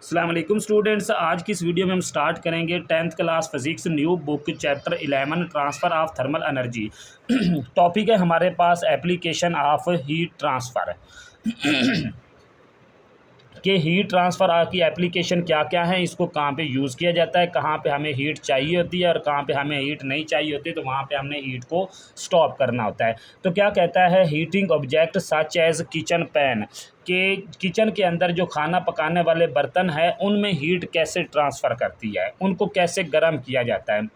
अस्सलाम वालेकुम स्टूडेंट्स। आज की इस वीडियो में हम स्टार्ट करेंगे 10th class physics new book chapter 11 transfer of thermal energy. Topic है हमारे पास एप्लीकेशन ऑफ हीट ट्रांसफ़र कि हीट ट्रांसफ़र की एप्लीकेशन क्या क्या है, इसको कहाँ पे यूज़ किया जाता है, कहाँ पे हमें हीट चाहिए होती है और कहाँ पे हमें हीट नहीं चाहिए होती, तो वहाँ पे हमने हीट को स्टॉप करना होता है। तो क्या कहता है, heating object such as kitchen pan, कि किचन के अंदर जो खाना पकाने वाले बर्तन हैं उनमें हीट कैसे ट्रांसफ़र करती है, उनको कैसे गर्म किया जाता है।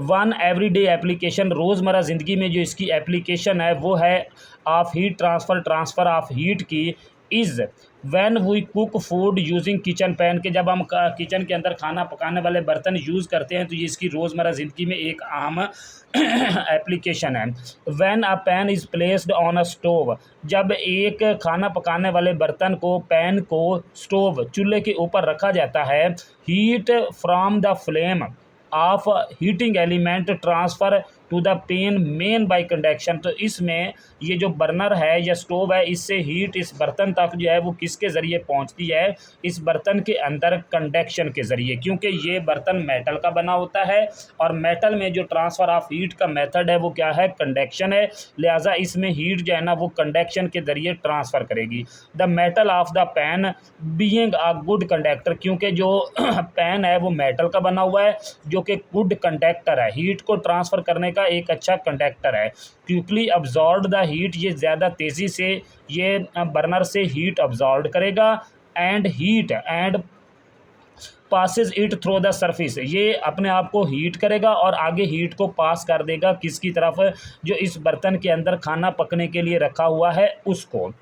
वन एवरीडे एप्लीकेशन, रोज़मर्रा ज़िंदगी में जो इसकी एप्लीकेशन है वो है of heat transfer of heat की is when we cook food using kitchen pan, के जब हम किचन के अंदर खाना पकाने वाले बर्तन यूज़ करते हैं तो ये इसकी रोज़मर्रा ज़िंदगी में एक अहम एप्लीकेशन है। When a pan is placed on a stove, जब एक खाना पकाने वाले बर्तन को पैन को स्टोव चूल्हे के ऊपर रखा जाता है, heat from the flame of heating element transfer to the pan main by conduction. तो इसमें ये जो बर्नर है या स्टोव है, इससे हीट इस बर्तन तक जो है वो किसके ज़रिए पहुंचती है, इस बर्तन के अंदर कंडक्शन के ज़रिए, क्योंकि ये बर्तन मेटल का बना होता है और मेटल में जो ट्रांसफ़र ऑफ हीट का मेथड है वो क्या है, कंडक्शन है। लिहाजा इसमें हीट जो है ना वो कंडक्शन के ज़रिए ट्रांसफ़र करेगी। The metal of the pan being a good conductor, क्योंकि जो पैन है वो मेटल का बना हुआ है जो कि गुड कंडक्टर है, हीट को ट्रांसफ़र करने का एक अच्छा कंडक्टर है। क्विकली अब्जॉर्ब द हीट, ये ज़्यादा तेज़ी से ये बर्नर से हीट अब्जॉर्ब करेगा and passes it through the surface, ये अपने आप को हीट करेगा और आगे हीट को पास कर देगा किसकी तरफ, जो इस बर्तन के अंदर खाना पकने के लिए रखा हुआ है उसको।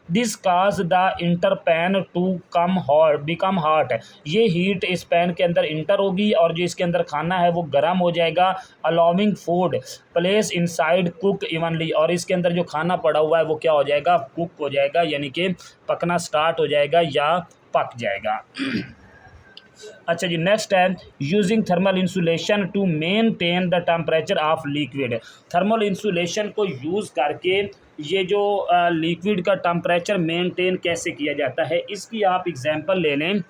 This cause the enter pan to become hot, ये हीट इस पैन के अंदर इंटर होगी और जो इसके अंदर खाना है वो गर्म हो जाएगा। Allowing food place inside cook evenly, और इसके अंदर जो खाना पड़ा हुआ है वो क्या हो जाएगा, कुक हो जाएगा, यानी कि पकना स्टार्ट हो जाएगा या पक जाएगा। अच्छा जी, नेक्स्ट है using thermal insulation to maintain the temperature of liquid. Thermal insulation को यूज़ करके ये जो लिक्विड का टेम्परेचर मेंटेन कैसे किया जाता है, इसकी आप एग्जांपल ले लें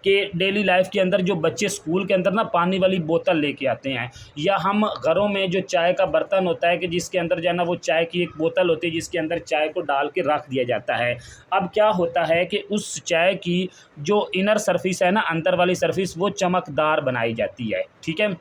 कि डेली लाइफ के अंदर जो बच्चे स्कूल के अंदर ना पानी वाली बोतल लेके आते हैं, या हम घरों में जो चाय का बर्तन होता है कि जिसके अंदर जो है ना वो चाय की एक बोतल होती है जिसके अंदर चाय को डाल के रख दिया जाता है। अब क्या होता है कि उस चाय की जो इनर सरफेस है ना, अंदर वाली सरफेस, वो चमकदार बनाई जाती है, ठीक है,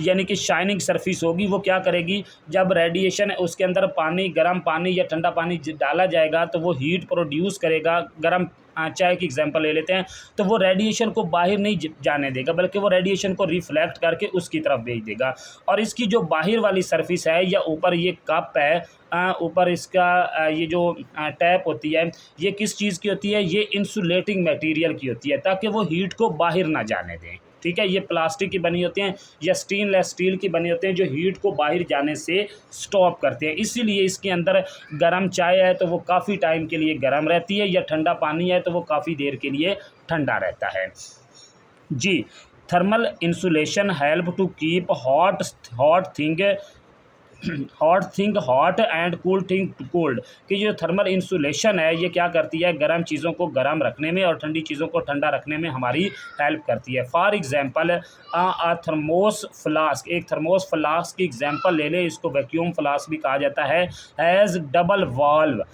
यानी कि शाइनिंग सरफेस होगी। वो क्या करेगी, जब रेडिएशन उसके अंदर पानी, गर्म पानी या ठंडा पानी डाला जाएगा तो वो हीट प्रोड्यूस करेगा। गर्म चाय की एग्जांपल ले लेते हैं, तो वो रेडिएशन को बाहर नहीं जाने देगा बल्कि वो रेडिएशन को रिफ्लेक्ट करके उसकी तरफ भेज देगा। और इसकी जो बाहर वाली सरफेस है या ऊपर ये कप है, ऊपर इसका ये जो टैप होती है, ये किस चीज़ की होती है, ये इंसुलेटिंग मटेरियल की होती है ताकि वो हीट को बाहर ना जाने दें, ठीक है। ये प्लास्टिक की बनी होती हैं या स्टेनलेस स्टील की बनी होती हैं जो हीट को बाहर जाने से स्टॉप करते हैं। इसीलिए इसके अंदर गर्म चाय है तो वो काफ़ी टाइम के लिए गर्म रहती है, या ठंडा पानी है तो वो काफ़ी देर के लिए ठंडा रहता है जी। Thermal insulation help to keep hot thing hot and cool thing cold, कि जो थर्मल इंसुलेशन है ये क्या करती है, गर्म चीज़ों को गर्म रखने में और ठंडी चीज़ों को ठंडा रखने में हमारी हेल्प करती है। फॉर एग्जांपल थर्मोस फ्लास्क, एक थर्मोस फ्लास्क की एग्जांपल ले लें, इसको वैक्यूम फ्लास्क भी कहा जाता है। Has double valve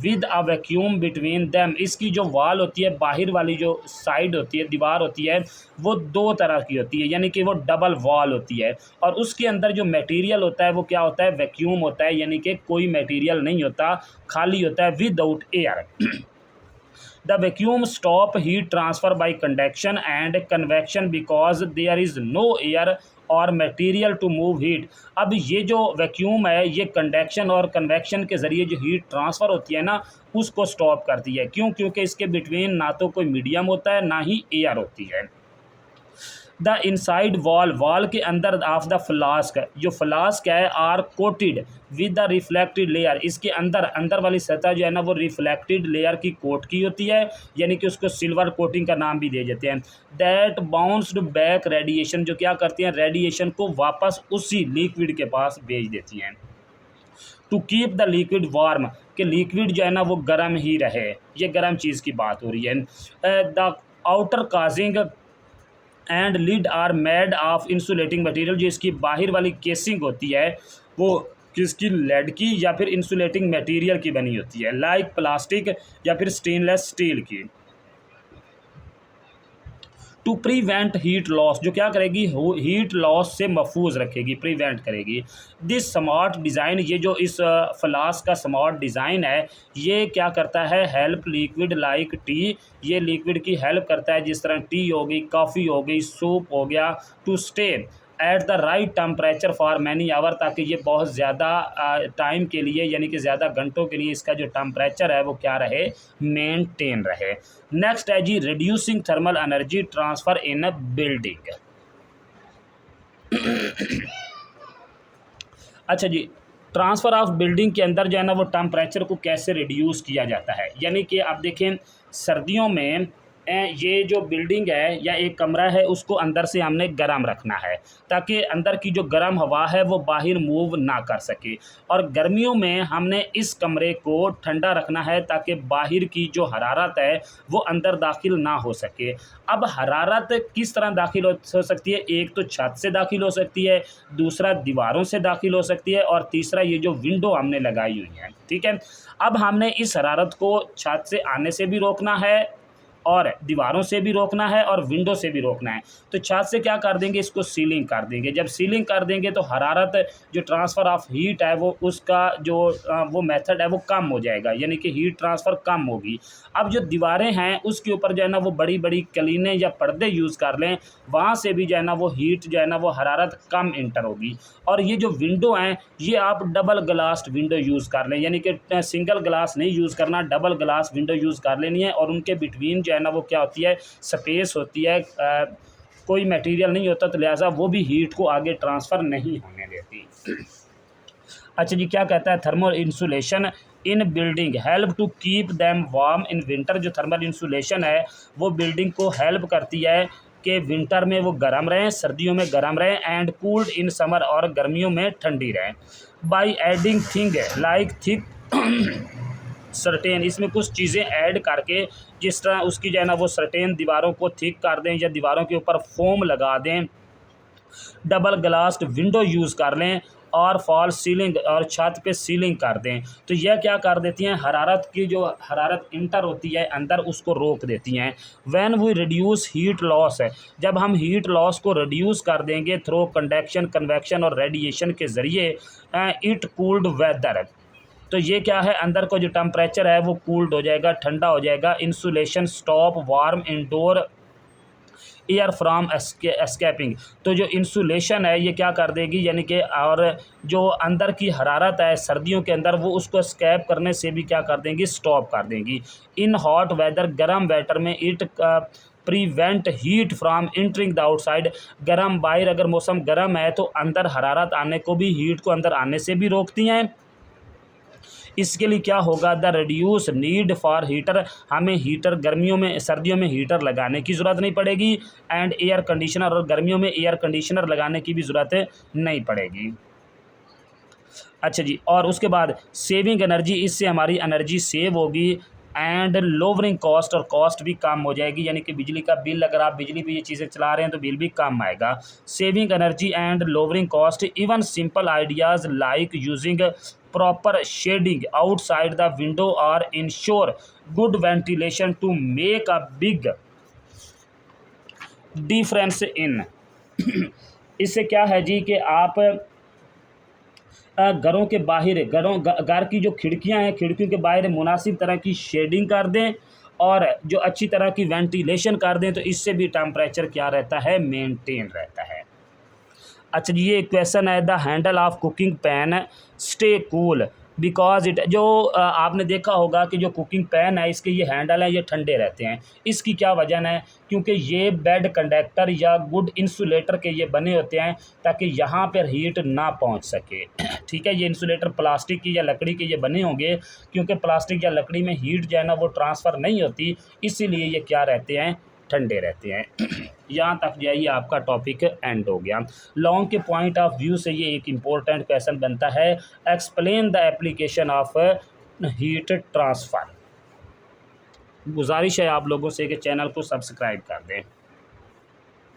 with a vacuum between them, इसकी जो वाल होती है, बाहर वाली जो साइड होती है, दीवार होती है, वो दो तरह की होती है, यानी कि वो डबल वॉल होती है। और उसके अंदर जो मटेरियल होता है वो क्या होता है, वैक्यूम होता है, यानी कि कोई मटेरियल नहीं होता, खाली होता है, without air. The vacuum stop heat transfer by conduction and convection because there is no air और मटेरियल टू मूव हीट। अब ये जो वैक्यूम है ये कंडक्शन और कन्वेक्शन के ज़रिए जो हीट ट्रांसफ़र होती है ना उसको स्टॉप करती है। क्यों? क्योंकि इसके बिटवीन ना तो कोई मीडियम होता है ना ही एयर होती है। द इनसाइड वॉल के अंदर ऑफ द फ्लास्क, जो फ्लास्क है, are coated with the reflected layer, इसके अंदर वाली सतह जो है ना वो रिफ्लेक्टेड लेयर की कोट की होती है, यानी कि उसको सिल्वर कोटिंग का नाम भी दे देते हैं। दैट बाउंस्ड बैक रेडिएशन, जो क्या करती हैं, रेडिएशन को वापस उसी लिक्विड के पास भेज देती हैं। To keep the liquid warm, कि लिक्विड जो है ना वो गर्म ही रहे, ये गर्म चीज़ की बात हो रही है। The outer casing and lid are made of insulating material, जो इसकी बाहर वाली केसिंग होती है वो किसकी, लेड की या फिर इंसुलेटिंग मटेरियल की बनी होती है, लाइक प्लास्टिक या फिर स्टेनलेस स्टील की। टू प्रिवेंट हीट लॉस, जो क्या करेगी, हीट लॉस से महफूज रखेगी, प्रिवेंट करेगी। दिस स्मार्ट डिज़ाइन, ये जो इस फ्लास्क का स्मार्ट डिज़ाइन है ये क्या करता है, हेल्प लिक्विड लाइक टी, ये लिक्विड की हेल्प करता है जिस तरह टी हो गई, कॉफ़ी हो गई, सूप हो गया, to stay at the right temperature for many hour, ताकि ये बहुत ज़्यादा टाइम के लिए यानी कि ज़्यादा घंटों के लिए इसका जो टेम्परेचर है वो क्या रहे, मेंटेन रहे। नेक्स्ट है जी reducing thermal energy transfer in a building. अच्छा जी, ट्रांसफ़र ऑफ बिल्डिंग के अंदर जो है ना वो टेम्परेचर को कैसे रिड्यूस किया जाता है, यानी कि आप देखें सर्दियों में ये जो बिल्डिंग है या एक कमरा है उसको अंदर से हमने गर्म रखना है ताकि अंदर की जो गर्म हवा है वो बाहर मूव ना कर सके, और गर्मियों में हमने इस कमरे को ठंडा रखना है ताकि बाहर की जो हरारत है वो अंदर दाखिल ना हो सके। अब हरारत किस तरह दाखिल हो सकती है, एक तो छत से दाखिल हो सकती है, दूसरा दीवारों से दाखिल हो सकती है, और तीसरा ये जो विंडो हमने लगाई हुई है, ठीक है। अब हमने इस हरारत को छत से आने से भी रोकना है और दीवारों से भी रोकना है और विंडो से भी रोकना है। तो छत से क्या कर देंगे, इसको सीलिंग कर देंगे। जब सीलिंग कर देंगे तो हरारत जो ट्रांसफ़र ऑफ हीट है वो उसका जो वो मेथड है वो कम हो जाएगा, यानी कि हीट ट्रांसफ़र कम होगी। अब जो दीवारें हैं उसके ऊपर जो है ना वो बड़ी बड़ी कलीनें या पर्दे यूज़ कर लें, वहाँ से भी जो है ना वो हीट जो है ना वो हरारत कम इंटर होगी। और ये जो विंडो हैं ये आप डबल ग्लास विंडो यूज़ कर लें, यानी कि सिंगल ग्लास नहीं यूज़ करना, डबल ग्लास विंडो यूज़ कर लेनी है, और उनके बिटवीन जो है ना वो क्या होती है, स्पेस होती है, कोई मटेरियल नहीं होता, तो लिहाजा वो भी हीट को आगे ट्रांसफ़र नहीं होने देती। अच्छा जी, क्या कहता है, thermal insulation in building help to keep them warm in winter, जो थर्मल इंसुलेशन है वो बिल्डिंग को हेल्प करती है कि विंटर में वो गर्म रहें, सर्दियों में गर्म रहें, एंड कूल्ड इन समर, और गर्मियों में ठंडी रहें। By adding thing like thick certain, इसमें कुछ चीज़ें ऐड करके जिस तरह उसकी जो है ना वो सर्टेन दीवारों को थिक कर दें या दीवारों के ऊपर फोम लगा दें, डबल ग्लास्ड विंडो यूज़ कर लें, और फॉल सीलिंग, और छत पे सीलिंग कर दें। तो यह क्या कर देती हैं, हरारत की जो हरारत इंटर होती है अंदर उसको रोक देती हैं। When we reduce heat loss है, जब हम हीट लॉस को रिड्यूस कर देंगे थ्रू कंडक्शन, कन्वेक्शन और रेडिएशन के ज़रिए, इट कूल्ड वेदर, तो ये क्या है, अंदर का जो टेम्परेचर है वो कूल्ड हो जाएगा, ठंडा हो जाएगा। Insulation stop warm indoor air from escaping, तो जो इंसुलेशन है ये क्या कर देगी, यानी कि और जो अंदर की हरारत है सर्दियों के अंदर वो उसको एस्केप करने से भी क्या कर देंगी, स्टॉप कर देंगी। इन हॉट वेदर, गर्म वेदर में, it prevent heat from entering the outside, गर्म बाहर अगर मौसम गर्म है तो अंदर हरारत आने को भी, हीट को अंदर आने से भी रोकती हैं। इसके लिए क्या होगा, the reduce need for heater, हमें हीटर गर्मियों में, सर्दियों में हीटर लगाने की ज़रूरत नहीं पड़ेगी, एंड एयर कंडीशनर, और गर्मियों में एयर कंडीशनर लगाने की भी ज़रूरत नहीं पड़ेगी। अच्छा जी, और उसके बाद सेविंग एनर्जी, इससे हमारी एनर्जी सेव होगी, एंड लोवरिंग कॉस्ट, और कॉस्ट भी कम हो जाएगी, यानी कि बिजली का बिल, अगर आप बिजली पे ये चीज़ें चला रहे हैं तो बिल भी कम आएगा। Saving energy and lowering cost, even simple ideas like using proper shading outside the window और ensure good ventilation to make a big difference in. इससे क्या है जी कि आप घरों के बाहर, घर की जो खिड़कियां हैं, खिड़कियों के बाहर मुनासिब तरह की शेडिंग कर दें और जो अच्छी तरह की वेंटिलेशन कर दें, तो इससे भी टेम्परेचर क्या रहता है, मेंटेन रहता है। अच्छा जी, ये क्वेश्चन है, the handle of cooking pan stay cool because it, जो आपने देखा होगा कि जो कुकिंग पैन है इसके ये हैंडल हैं ये ठंडे रहते हैं, इसकी क्या वजह है, क्योंकि ये बेड कंडक्टर या गुड इंसुलेटर के ये बने होते हैं ताकि यहाँ पर हीट ना पहुँच सके। ठीक है, ये इंसुलेटर प्लास्टिक की या लकड़ी के ये बने होंगे, क्योंकि प्लास्टिक या लकड़ी में हीट जो है ना वो ट्रांसफ़र नहीं होती, इसीलिए ये क्या रहते हैं, ठंडे रहते हैं। यहाँ तक जो है ये आपका टॉपिक एंड हो गया। लॉन्ग के पॉइंट ऑफ व्यू से ये एक इम्पोर्टेंट क्वेश्चन बनता है, explain the application of heat transfer. गुजारिश है आप लोगों से कि चैनल को सब्सक्राइब कर दें।